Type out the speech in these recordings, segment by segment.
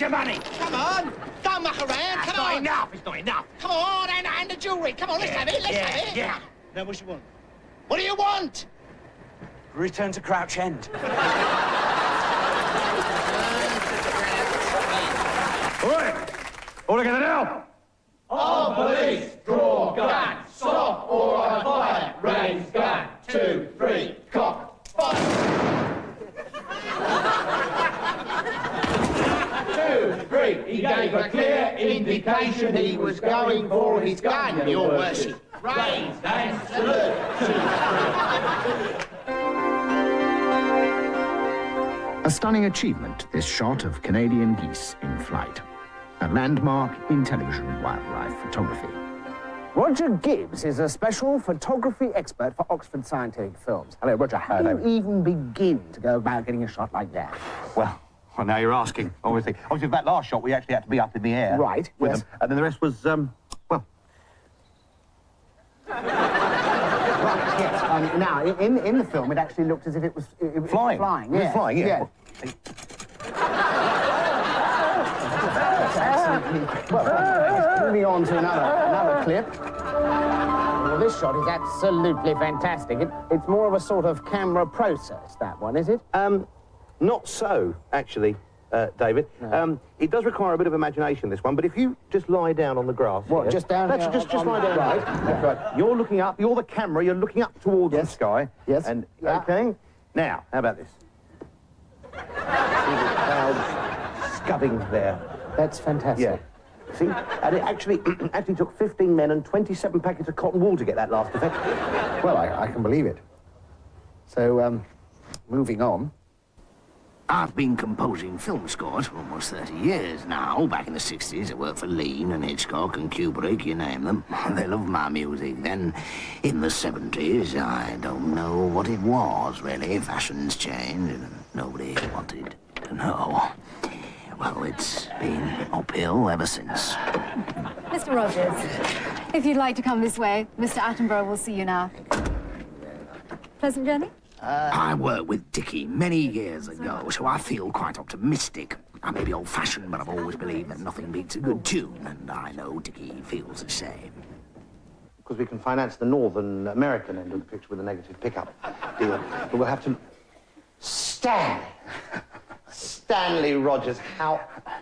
your money. Come on. Don't muck around. Come on. Not enough. It's not enough. Come on, and the jewellery. Come on, let's have it. Let's have it. Yeah. Now, what do you want? What do you want? Return to Crouch End. All right. All together now. On police, draw gun, stop or on fire, raise gun, 2, 3, cock, fire. 2, 3, he gave a clear indication he was going for his gun, your worship. Raise and salute. 2, 3. A stunning achievement, this shot of Canadian geese in flight. A landmark in television wildlife photography. Roger Gibbs is a special photography expert for Oxford Scientific Films. Hello, Roger. How do you even begin to go about getting a shot like that? Well, now you're asking, obviously. Obviously, for that last shot, we actually had to be up in the air. Right, with yes. them. And then the rest was, well... Right, yes. Now, in the film, it actually looked as if it was flying. Flying, It yeah. was flying, yeah. Well, moving on to another clip. Well, this shot is absolutely fantastic. It's more of a sort of camera process, that one, is it? Not so, actually, David. No. It does require a bit of imagination, this one, but if you just lie down on the grass... What, here, just down here? Just lie down. Right. That's right. You're looking up, you're the camera, you're looking up towards the sky. Yes. And, yeah. OK? Now, how about this? See the clouds scudding there. That's fantastic. Yeah. See? And it actually took 15 men and 27 packets of cotton wool to get that last effect. Well, I can believe it. So, moving on. I've been composing film scores for almost 30 years now. Back in the 60s, I worked for Lean and Hitchcock and Kubrick, you name them. They loved my music. Then, in the 70s, I don't know what it was, really. Fashions changed and nobody wanted to know. Well, it's been uphill ever since. Mr. Rogers, if you'd like to come this way, Mr. Attenborough will see you now. Pleasant journey? I worked with Dickie many years ago, so I feel quite optimistic. I may be old-fashioned, but I've always believed that nothing beats a good tune, and I know Dickie feels the same. Because we can finance the Northern American end of the picture with a negative pickup deal. But we'll have to... Stanley Rogers, how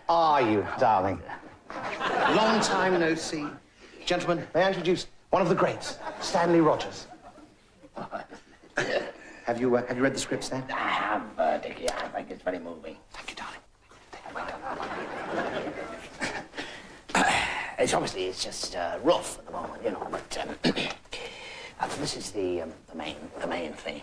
are you, darling? Long time no see. Gentlemen, may I introduce one of the greats, Stanley Rogers. Have you read the script, Stan? I have, Dickie. I think it's very moving. Thank you, darling. It's obviously, it's just rough at the moment, you know, but this is the main thing.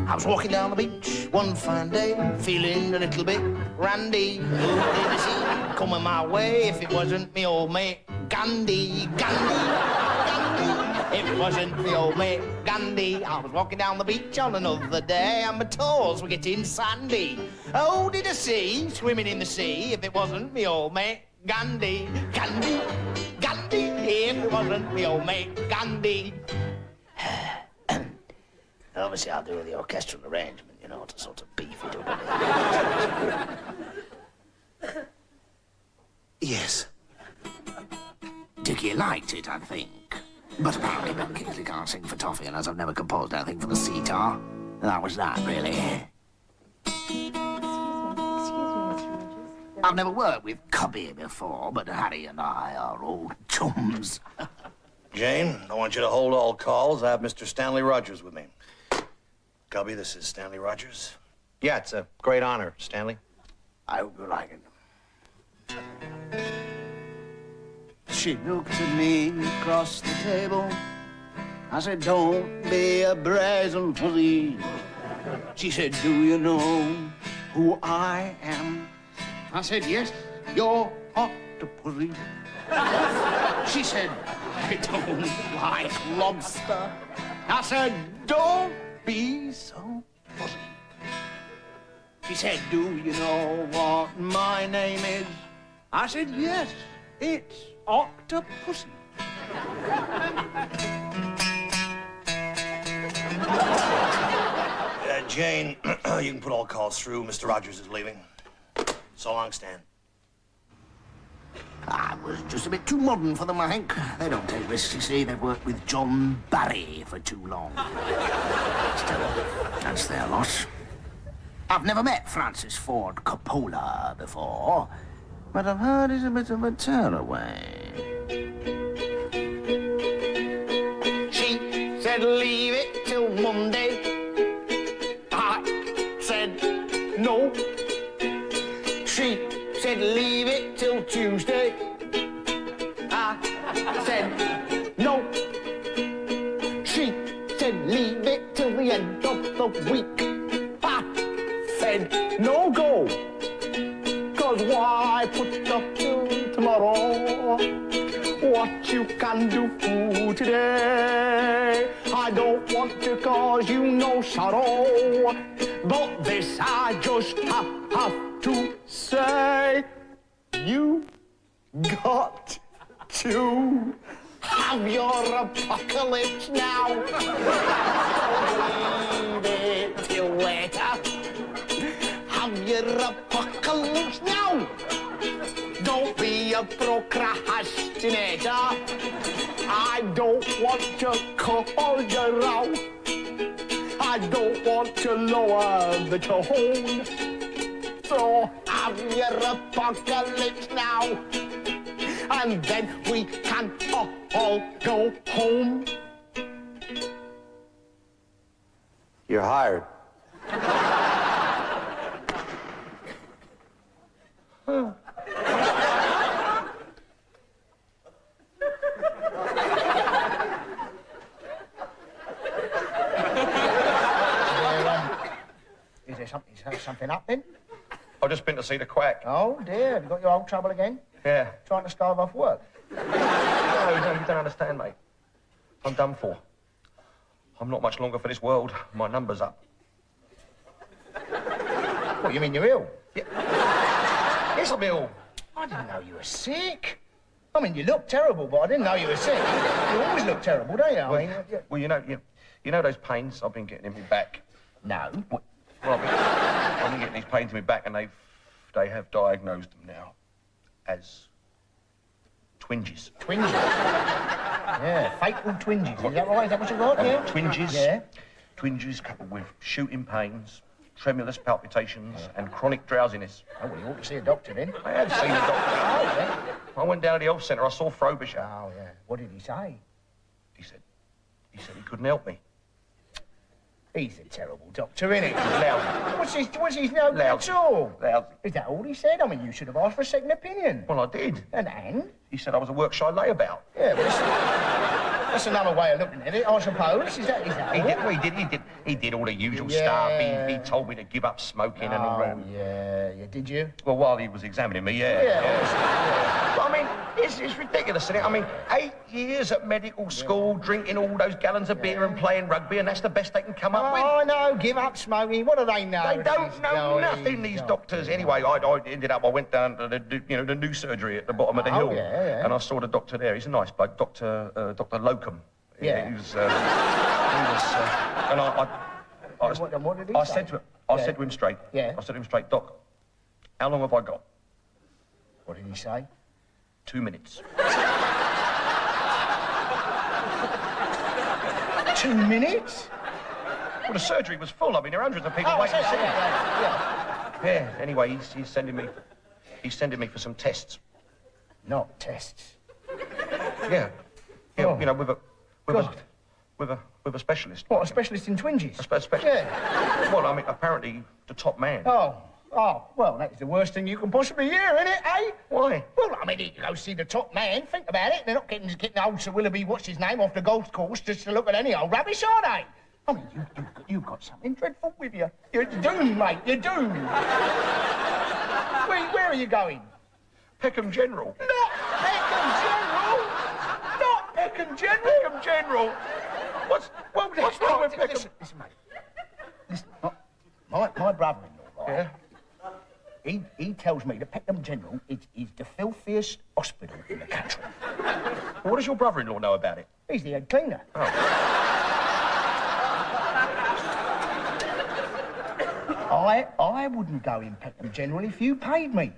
I was walking down the beach one fine day, feeling a little bit randy. Who did I see coming my way if it wasn't me old mate Gandhi? If it wasn't me old mate Gandhi, I was walking down the beach on another day and my toes were getting sandy. Oh, did I see swimming in the sea if it wasn't me old mate Gandhi? If it wasn't me old mate Gandhi. Obviously, I'll do the orchestral arrangement, you know, to sort of beef it up a bit. Yes. Dickie liked it, I think. But apparently Ben Kingsley can't sing for Toffee, and as I've never composed anything for the sitar, that was that, really. Excuse me, Mr. Rogers. I've never worked with Cubby before, but Harry and I are old chums. Jane, I want you to hold all calls. I have Mr. Stanley Rogers with me. Cubby, this is Stanley Rogers. Yeah, it's a great honor, Stanley. I hope you like it. She looked at me across the table. I said, don't be a brazen pussy. She said, do you know who I am? I said, yes, you're Octopussy. She said, I don't like lobster. I said, don't be so fussy. She said, do you know what my name is? I said, yes, it's Octopussy. Jane, you can put all calls through. Mr. Rogers is leaving. So long, Stan. I was just a bit too modern for them, I think. They don't take risks, you see. They've worked with John Barry for too long. Still, that's their loss. I've never met Francis Ford Coppola before, but I've heard he's a bit of a tearaway. She said leave it till Monday. I said no. She said leave it till Tuesday. I said no. She said leave it till the end of the week. I said no go. 'Cause why put up till tomorrow what you can do today? I don't want to cause you no sorrow, but this I just have to say. You got to have your apocalypse now. Don't leave it till later. Have your apocalypse now. Don't be a procrastinator. I don't want to call you row. I don't want to lower the tone. So have your apocalypse now, and then we can all go home. You're hired. Is there something up then? I've just been to see the quack. Oh dear, have you got your old trouble again? Yeah. Trying to starve off work? No, you don't understand, mate. I'm done for. I'm not much longer for this world. My number's up. What, you mean you're ill? Yeah. Yes, I'm ill. I didn't know you were sick. I mean, you look terrible, but I didn't know you were sick. You always look terrible, don't you? Well, you know those pains I've been getting in my back? No. Well, I've been getting these pains in my back, and they have diagnosed them now as twinges. Twinges? Yeah, fatal twinges. Is that right? Is that what you got? Yeah. Twinges. Yeah. Twinges coupled with shooting pains, tremulous palpitations, and chronic drowsiness. Oh, well, you ought to see a doctor then. I have seen a doctor. Oh, yeah. I went down to the health centre. I saw Frobisher. Oh, yeah. What did he say? He said he couldn't help me. He's a terrible doctor, isn't he? Lousy. What's his no good at all? Lousy. Is that all he said? I mean, you should have asked for a second opinion. Well, I did. And? He said I was a work shy layabout. Yeah, well, that's another way of looking at it, I suppose. Is that He all? did. Well, he did all the usual Yeah. stuff. He told me to give up smoking and all that. Yeah. Did you? Well, while he was examining me, yeah. But, I mean, it's ridiculous, isn't it? I mean, 8 years at medical school, drinking all those gallons of beer and playing rugby, and that's the best they can come up with. Oh, no, give up smoking. What do they know? They don't know nothing, these doctors. Anyway, I went down to the new surgery at the bottom of the hill. Yeah. And I saw the doctor there. He's a nice bloke, Dr. Locum. Yeah. He was, and what did he I say? said to him, I said to him straight. Yeah. I said to him straight, Doc, how long have I got? What did he say? 2 minutes. 2 minutes? Well, the surgery was full. I mean, there are hundreds of people waiting to see me. Yeah. Anyway, he's sending me for some tests. Not tests. Yeah. Oh. You know, with a specialist. What, a specialist in twinges? A specialist. Yeah. Well, I mean, apparently the top man. Oh, well, that's the worst thing you can possibly hear, isn't it, eh? Why? Well, I mean, you go see the top man, think about it. They're not getting old Sir Willoughby, what's his name, off the golf course just to look at any old rubbish, are they? I mean, you've got something dreadful with you. You're doomed, mate, you're doomed. Where are you going? Peckham General. Not Peckham General! Not Peckham General! Peckham General! What's wrong with Peckham? Listen, mate. Listen, my brother-in-law, right? Yeah? He tells me that Peckham General is the filthiest hospital in the country. Well, what does your brother-in-law know about it? He's the head cleaner. Oh. I I wouldn't go in Peckham General if you paid me.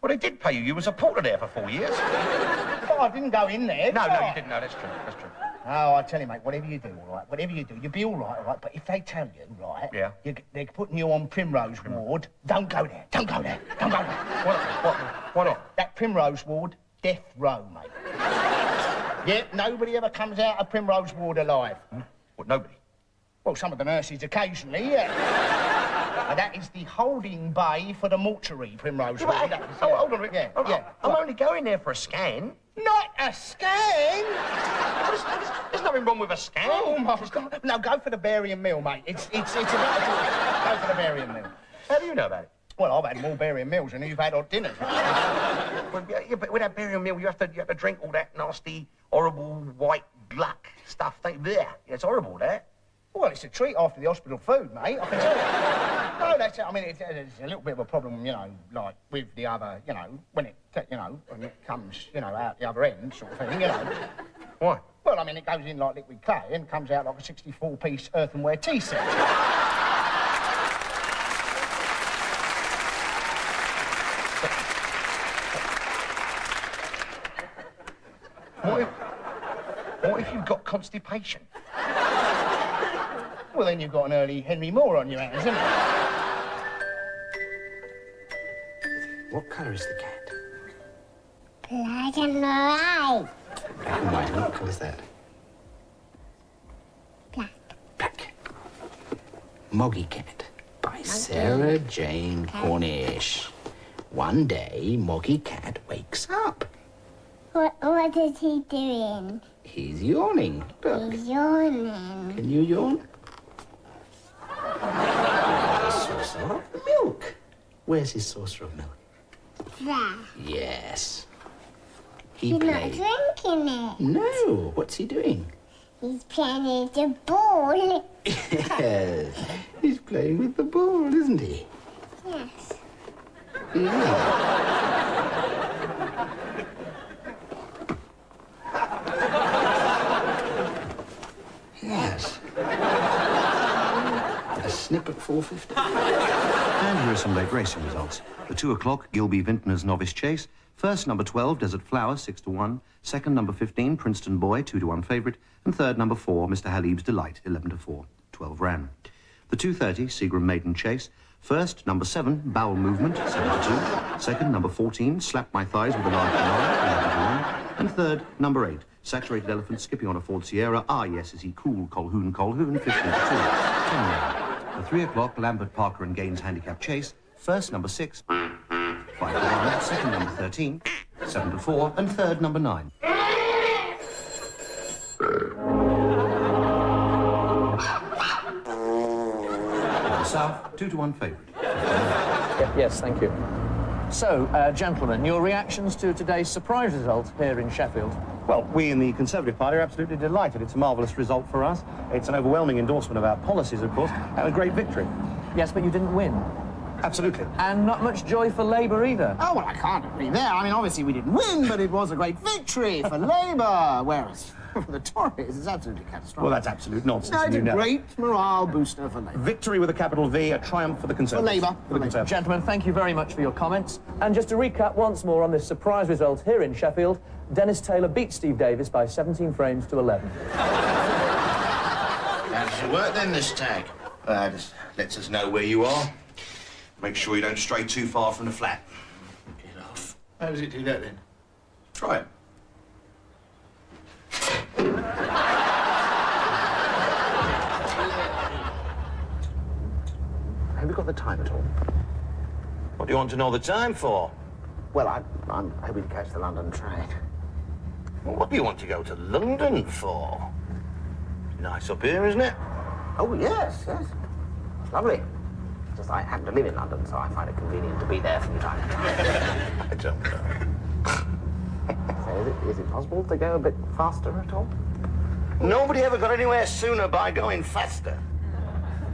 Well, they did pay you. You was a porter there for 4 years. But I didn't go in there. No, did I? you didn't. No, that's true. That's true. Oh, I tell you, mate, whatever you do, all right, whatever you do, you'll be all right, but if they tell you, right, yeah, they're putting you on Primrose Ward, don't go there, don't go there, don't go there. Why not? That Primrose Ward, death row, mate. Yeah, nobody ever comes out of Primrose Ward alive. What, nobody? Well, some of the nurses occasionally, yeah. And that is the holding bay for the mortuary, Primrose Ward. Hold on, Rick. Yeah, I'm only going there for a scan. Not a scan? There's nothing wrong with a scan. Oh, my God. No, go for the barium meal, mate. It's about to go for the barium meal. How do you know about it? Well, I've had more barium meals than you've had hot dinners. Well, yeah, but with that barium meal, you have to drink all that nasty, horrible white gluck stuff. Yeah, it's horrible, that. Well, it's a treat after the hospital food, mate. I can tell you. No, that's it. I mean, it's a little bit of a problem, you know, like with the other, you know, when it comes, you know, out the other end, sort of thing, you know. Why? Well, I mean, it goes in like liquid clay and comes out like a 64-piece earthenware tea set. What if you've got constipation? Well, then you've got an early Henry Moore on your hands, haven't you? What colour is the cat? Black and white. Black and white. And what colour is that? Black. Black. Moggy Cat by Sarah Jane Cornish. One day, Moggy Cat wakes up. What is he doing? He's yawning. Look. He's yawning. Can you yawn? A saucer of milk. Where's his saucer of milk? There. Yes. He's not drinking it. No. What's he doing? He's playing with the ball. Yes. He's playing with the ball, isn't he? Yes. Yeah. Yes. A snip at 4:50. And here are some late racing results. The 2 o'clock, Gilby Vintner's Novice Chase. First, number 12, Desert Flower, 6-1. Second, number 15, Princeton Boy, 2-1 favourite. And third, number 4, Mr. Halib's Delight, 11-4. 12 ran. The 2:30, Seagram Maiden Chase. First, number 7, Bowel Movement, 7-2. Second, number 14, Slap My Thighs with a Large Banana, 11-1. And third, number 8, Saturated Elephant Skipping on a Ford Sierra. Ah, yes, is he cool? Colhoun, 15-2. 10 ran. The 3 o'clock, Lambert, Parker and Gaines Handicap Chase. First, number 6, 5-1. Second, number 13, 7-4. And third, number 9. South, 2-1 favourite. Yes, thank you. So, gentlemen, your reactions to today's surprise result here in Sheffield? Well, we in the Conservative Party are absolutely delighted. It's a marvellous result for us. It's an overwhelming endorsement of our policies, of course, and a great victory. Yes, but you didn't win. Absolutely. And not much joy for Labour either. Oh, well, I can't agree there. I mean, obviously we didn't win, but it was a great victory for Labour, whereas for the Tories, it's absolutely catastrophic. Well, that's absolute nonsense. No, it's a You know. great morale booster for Labour. Victory with a capital V, a triumph for the Conservatives. For Labour. For the Conservatives. Gentlemen, thank you very much for your comments. And just to recap once more on this surprise result here in Sheffield, Dennis Taylor beat Steve Davis by 17 frames to 11. How does it work then, this tag? Just lets us know where you are. Make sure you don't stray too far from the flat. Get off. How does it do that then? Try it. Have you got the time at all? What do you want to know the time for? Well, I'm hoping to catch the London train. Well, what do you want to go to London for? Nice up here, isn't it? Oh, yes, yes. It's lovely. Just I happen to live in London, so I find it convenient to be there from time to time. I don't know. So is it possible to go a bit faster at all? Nobody ever got anywhere sooner by going faster.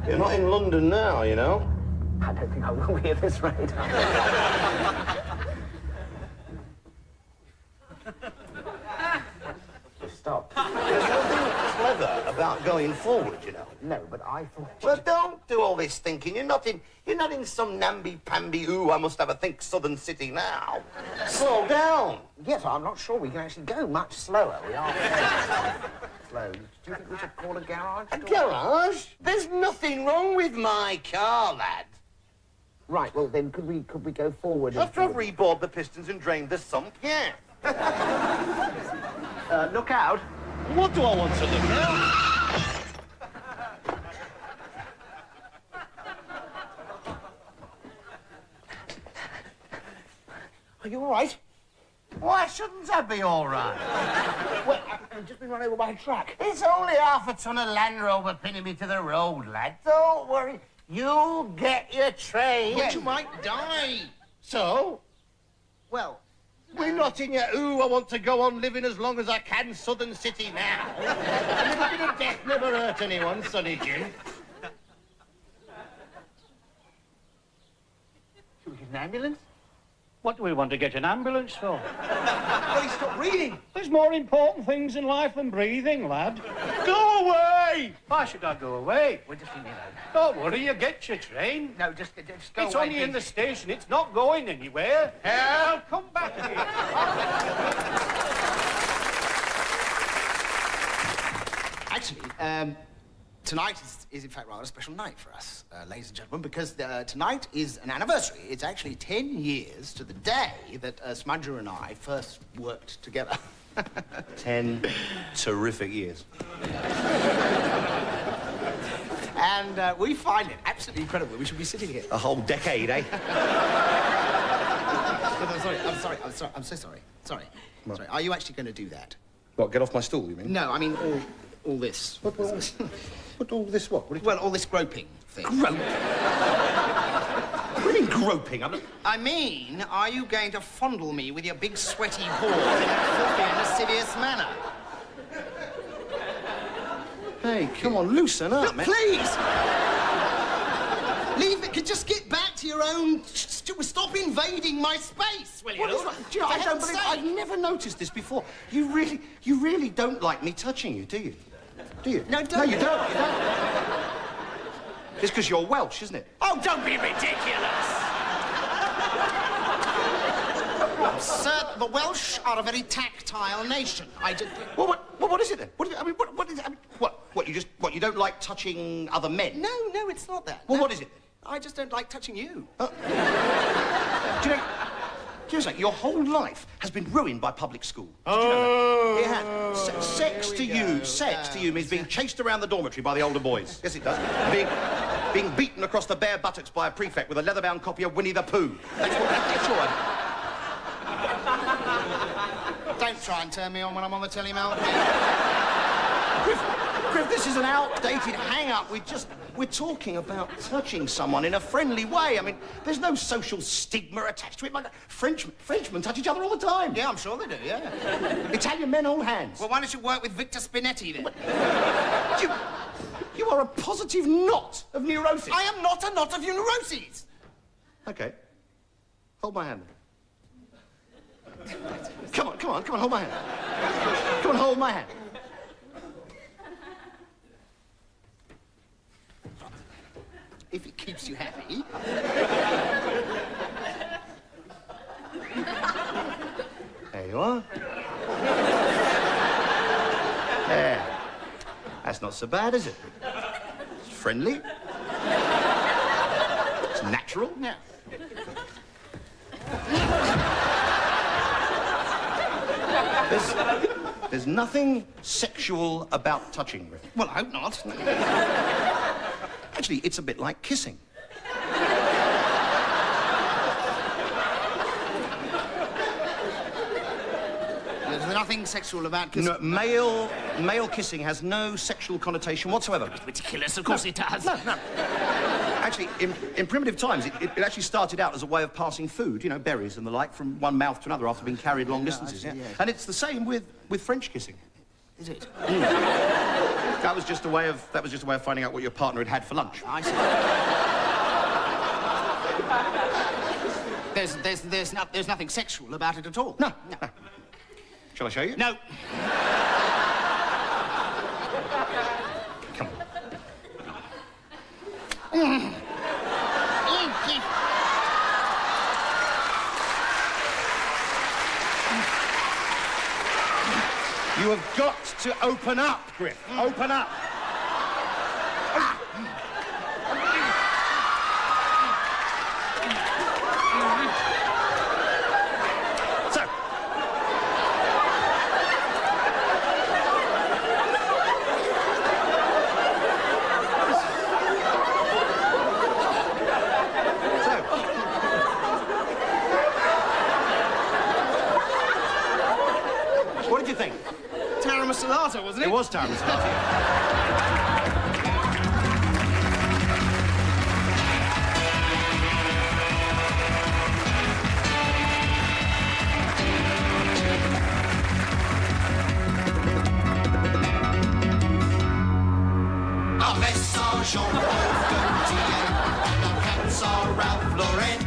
You're not in London now, you know. I don't think I will be at this rate. Just stop. There's nothing clever about going forward, you know. No, but I thought... Well, don't do all this thinking. You're not in some namby-pamby, ooh, I must have a think southern city now. Slow down. Yes, I'm not sure we can actually go much slower. We are very slow. Do you think we should call a garage? A garage? There's nothing wrong with my car, lad. Right, well, then, could we go forward? After I've rebored the pistons and drained the sump, yeah. Look out. What do I want to look out? Are you all right? Why shouldn't I be all right? Well, I've just been run over by a truck. It's only half a ton of Land Rover pinning me to the road, lad. Don't worry. You'll get your train. But you might die. So? Well, we're not in your, ooh, I want to go on living as long as I can, southern city now. A little bit of death never hurt anyone, Sonny Jim. Should we get an ambulance? What do we want to get an ambulance for? Well, he stopped breathing. There's more important things in life than breathing, lad. Go away! Why should I go away? We're just in here. Don't worry, you get your train. No, just go It's away, only in please. the station. It's not going anywhere. I'll come back here. Actually, tonight is in fact rather a special night for us, ladies and gentlemen, because tonight is an anniversary. It's actually 10 years to the day that Smudger and I first worked together. 10 terrific years. And we find it absolutely incredible. We should be sitting here. A whole decade, eh? I'm so sorry. Sorry. Are you actually going to do that? What, get off my stool, you mean? No, I mean all this. What all this what? Well, all this groping thing. Grope? What do you mean groping? I mean, are you going to fondle me with your big sweaty paws in a filthy and lascivious manner? Hey, come on, loosen up, man. Please! Leave it. Just get back to your own... Stop invading my space, will you? What is wrong? Do you know, I don't believe... I've never noticed this before. You really don't like me touching you, do you? Do you? No, don't. No, you don't. You don't. It's because you're Welsh, isn't it? Oh, don't be ridiculous! Sir, the Welsh are a very tactile nation. Well, what is it then? What is it? I mean, what, you don't like touching other men? No, it's not that. Well, No. what is it then? I just don't like touching you. Do you know something? Your whole life has been ruined by public school. Did you know that? It has. Sex to you means being chased around the dormitory by the older boys. Yes, it does. Being beaten across the bare buttocks by a prefect with a leather-bound copy of Winnie the Pooh. That's what that's your... Don't try and turn me on when I'm on the telly, Mel. Griff, this is an outdated hang-up. We're talking about touching someone in a friendly way. I mean, there's no social stigma attached to it. Frenchmen touch each other all the time. Yeah, I'm sure they do, yeah. Italian men hold hands. Well, why don't you work with Victor Spinetti, then? You are a positive knot of neurosis. I am not a knot of neuroses. Okay. Hold my hand. Come on, hold my hand. Come on, hold my hand. If it keeps you happy. There you are. There. That's not so bad, is it? It's friendly. It's natural. Yeah. There's nothing sexual about touching, Griff. Well, I hope not. Actually, it's a bit like kissing. There's nothing sexual about kissing. No, male kissing has no sexual connotation whatsoever. Ridiculous, of course it does. No. Actually, in primitive times, it actually started out as a way of passing food, you know, berries and the like, from one mouth to another after being carried long distances. Yeah. And it's the same with French kissing. Is it? That was just a way of finding out what your partner had for lunch. I see. There's nothing sexual about it at all. No. Shall I show you? No. Come on. You have got to open up, Griff. Open up. So. What did you think? Tiramisu, wasn't it? It was tiramisu. Our vests are Jean Paul Gaultier, and our caps are Ralph Lauren.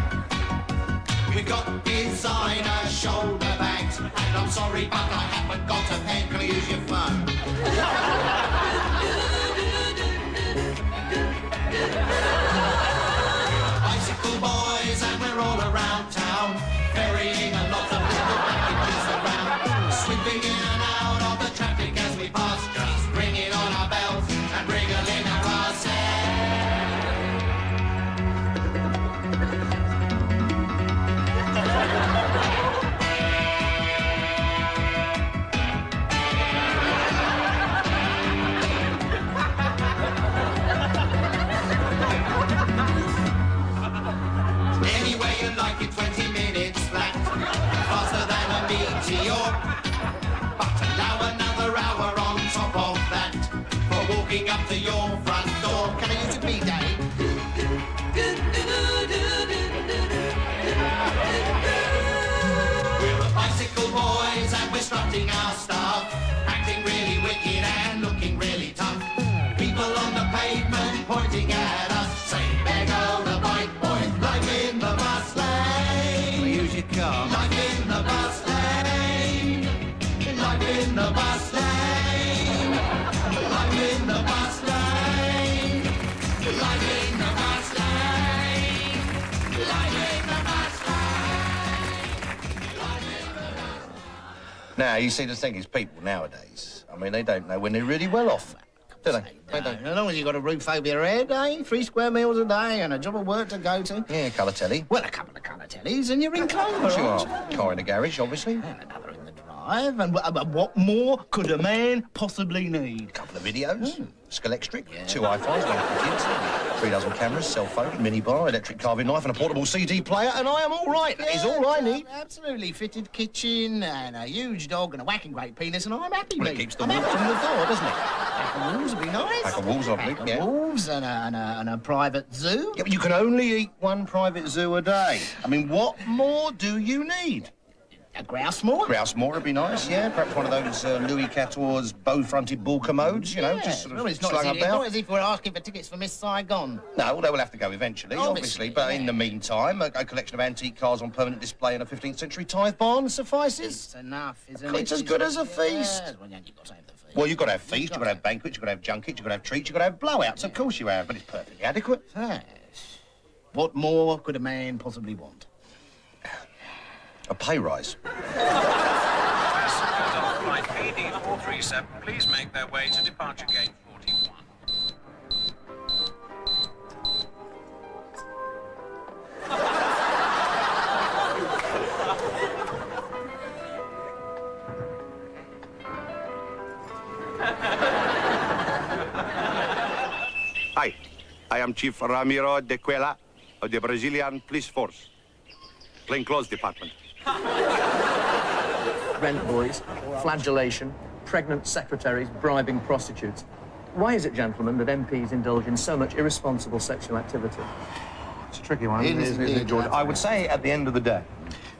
We've got designer shoulder bags, and I'm sorry, but I haven't got a pen. Can I use your phone? Bicycle boys, and we're all around town, ferrying a lot of little packages around, sweeping in and out of the traffic as we pass, just ringing on our bells and wriggling our Anyway, you like it 20 minutes flat, faster than a meteor. But allow another hour on top of that for walking up to your front door. Can I use your B-Day? We're a bicycle boys and we're strutting our stuff, acting really wicked and looking really tough. People on the pavement pointing at us, saying, there go the bike boys, life in the bus lane. Use your car. Life in the bus lane. Life in the bus lane. Life in the bus lane. Life in the bus lane. Life in the bus lane. Now, you see, the thing is, people nowadays, I mean, they don't know when they're really well off, do they? They don't. As long as you've got a roof over your head, eh? 3 square meals a day and a job of work to go to. Yeah, colour telly. Well, a couple of colour tellies and you're in clover, Sure. aren't you? Car in the garage, obviously. And another in the drive. And what more could a man possibly need? A couple of videos, Skelectric, 2 iPhones, 1 for kids, 3 dozen cameras, cell phone, mini bar, electric carving knife, and a portable CD player, and I am all right. That is all I need. Absolutely. Fitted kitchen and a huge dog and a whacking great penis, and I'm happy, Well, mate. it keeps the I'm wolves happy. from the door, doesn't it? Pack of wolves would be nice. Pack of wolves, lovely, Pack of yeah. wolves and a private zoo. Yeah, but you can only eat 1 private zoo a day. I mean, what more do you need? A grouse moor? Grouse moor would be nice, yeah. Perhaps one of those Louis XIV's bow-fronted bull commodes, you know, just sort of Well, it's not slung as if, it's about. not as if we're asking for tickets for Miss Saigon. No, they will have to go eventually, Obviously, But yeah. in the meantime, a collection of antique cars on permanent display in a 15th century tithe barn suffices. It's enough, isn't it? It's as good as a feast. Yes, well, you've got to have the feast. Well, you've got to have feasts, you've got to have banquets, you've got to have junkets, you've got to have treats, you've got to have blowouts. Of course you have, but it's perfectly adequate. Yes. What more could a man possibly want? A pay rise. Flight PD437, please make their way to departure gate 41. Hi, I am Chief Ramiro de Cuela of the Brazilian Police Force, Plainclothes Department. Rent boys, flagellation, pregnant secretaries bribing prostitutes. Why is it, gentlemen, that MPs indulge in so much irresponsible sexual activity? It's a tricky one, It is isn't it, indeed, George? that's I would say at the end of the day,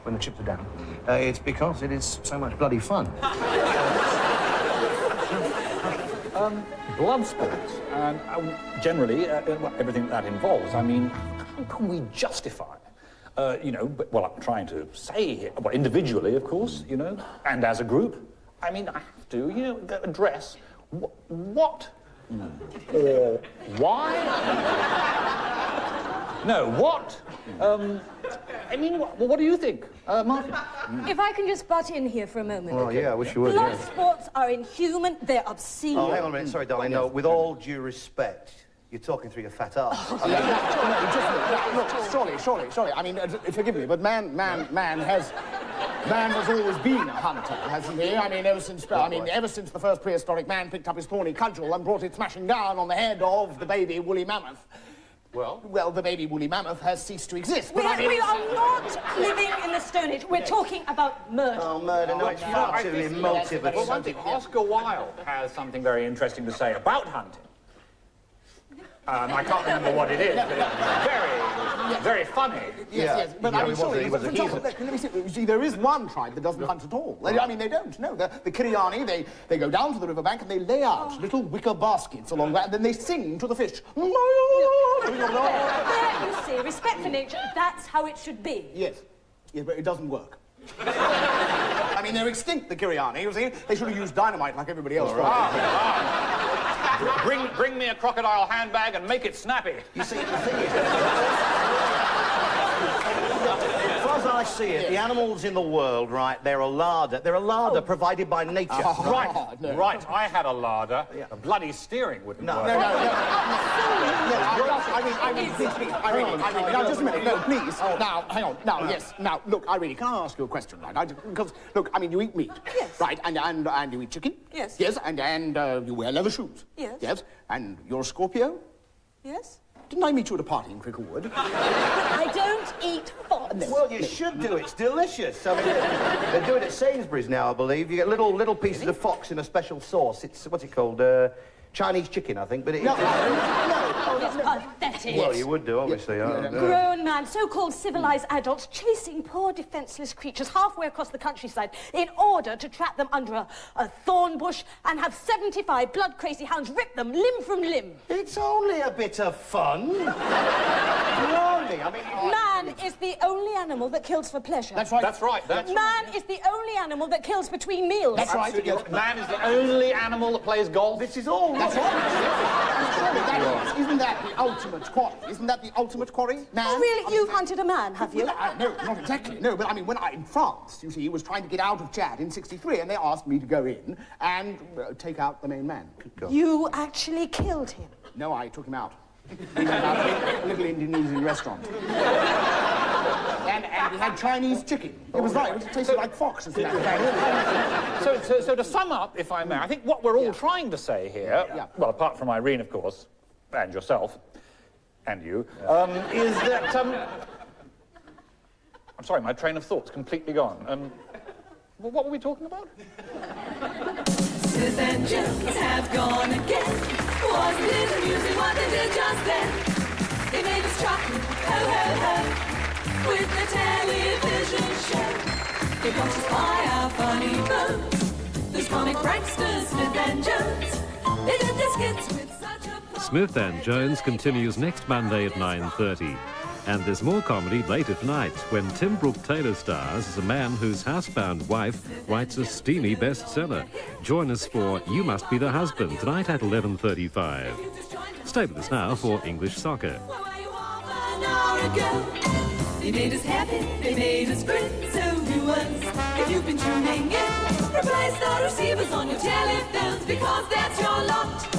when the chips are down, it's because it is so much bloody fun. Blood sports, and generally everything that involves. I mean, how can we justify? You know, well, I'm trying to say here, well, individually, of course, you know, and as a group. I mean, I have to, you know, address what Or why? No, what? I mean, what do you think, Martin? If I can just butt in here for a moment. Well, yeah, I wish you would, Blood yeah. sports are inhuman, they're obscene. Oh, hang on a minute. Sorry, darling. No, with all due respect, you're talking through your fat arse. Surely. I mean, forgive me, but man has always been a hunter, hasn't he? I mean, ever since the first prehistoric man picked up his thorny cudgel and brought it smashing down on the head of the baby woolly mammoth. Well, the baby woolly mammoth has ceased to exist. We are not living in the Stone Age. We're talking about murder. Oh, murder. No, it's far too emotive. Well, one thing, Oscar Wilde has something very interesting to say about hunting. I can't remember what it is, but it's very funny. Yes. But I mean, surely, let me see. You see, there is one tribe that doesn't hunt at all. I mean, they don't. No, the Kiriani, they go down to the riverbank and they lay out little wicker baskets along that, and then they sing to the fish. There, you see, respect for nature, that's how it should be. Yes, but it doesn't work. I mean, they're extinct, the Kiriani, you see. They should have used dynamite like everybody else. Bring me a crocodile handbag and make it snappy. You see, the thing is, as far as I see it, the animals in the world, right, they're a larder. They're a larder provided by nature. Right. I had a larder. A bloody steering wouldn't work. No. I mean, please. Irene, now, just a minute. No, please. Now, hang on. Now, yes. Now, look, Irene, can I ask you a question, right? Because, look, I mean, you eat meat. Yes. Right, and you eat chicken. Yes. Yes, and you wear leather shoes. Yes. Yes, and you're a Scorpio. Yes. Didn't I meet you at a party in Cricklewood? I don't eat fox. Well, you should do. It's delicious. I mean, they do it at Sainsbury's now, I believe. You get little pieces of fox in a special sauce. It's, what's it called? Chinese chicken, I think, but No, it's pathetic. Well, you would do, obviously. Grown man, so-called civilized adults chasing poor defenseless creatures halfway across the countryside in order to trap them under a thorn bush and have 75 blood-crazy hounds rip them limb from limb. It's only a bit of fun. Man is the only animal that kills for pleasure. That's right. Man is the only animal that kills between meals. That's right. Man is the only animal that plays golf. This is all. That's right. Isn't that the ultimate quarry? Isn't that the ultimate quarry, man? Oh, really? You've hunted a man, have you? No, not exactly. No, but I mean, when in France, you see, was trying to get out of Chad in '63, and they asked me to go in and take out the main man. You actually killed him? No, I took him out. We went out to a little Indonesian restaurant. And we had Chinese chicken. It was right. It tasted like fox. So to sum up, if I may, I think what we're all trying to say here, well, apart from Irene, of course, and yourself, and you, is that, I'm sorry, my train of thought's completely gone. What were we talking about? Smith and Jones have gone again. Wasn't it amusing what they did just then? They made us chuckle, ho, ho, ho, with the television show. They got us by our funny bones. Those comic pranksters, Smith and Jones. They did their skits with such a... Smith and Jones continues next Monday at 9:30. And there's more comedy later tonight when Tim Brooke-Taylor stars as a man whose housebound wife writes a steamy bestseller. Join us for You Must Be the Husband tonight at 11:35. Stay with us now for English Soccer. They made us happy, they made us grin, so do us. If you've been tuning in, replace the receivers on your telephones because that's your lot.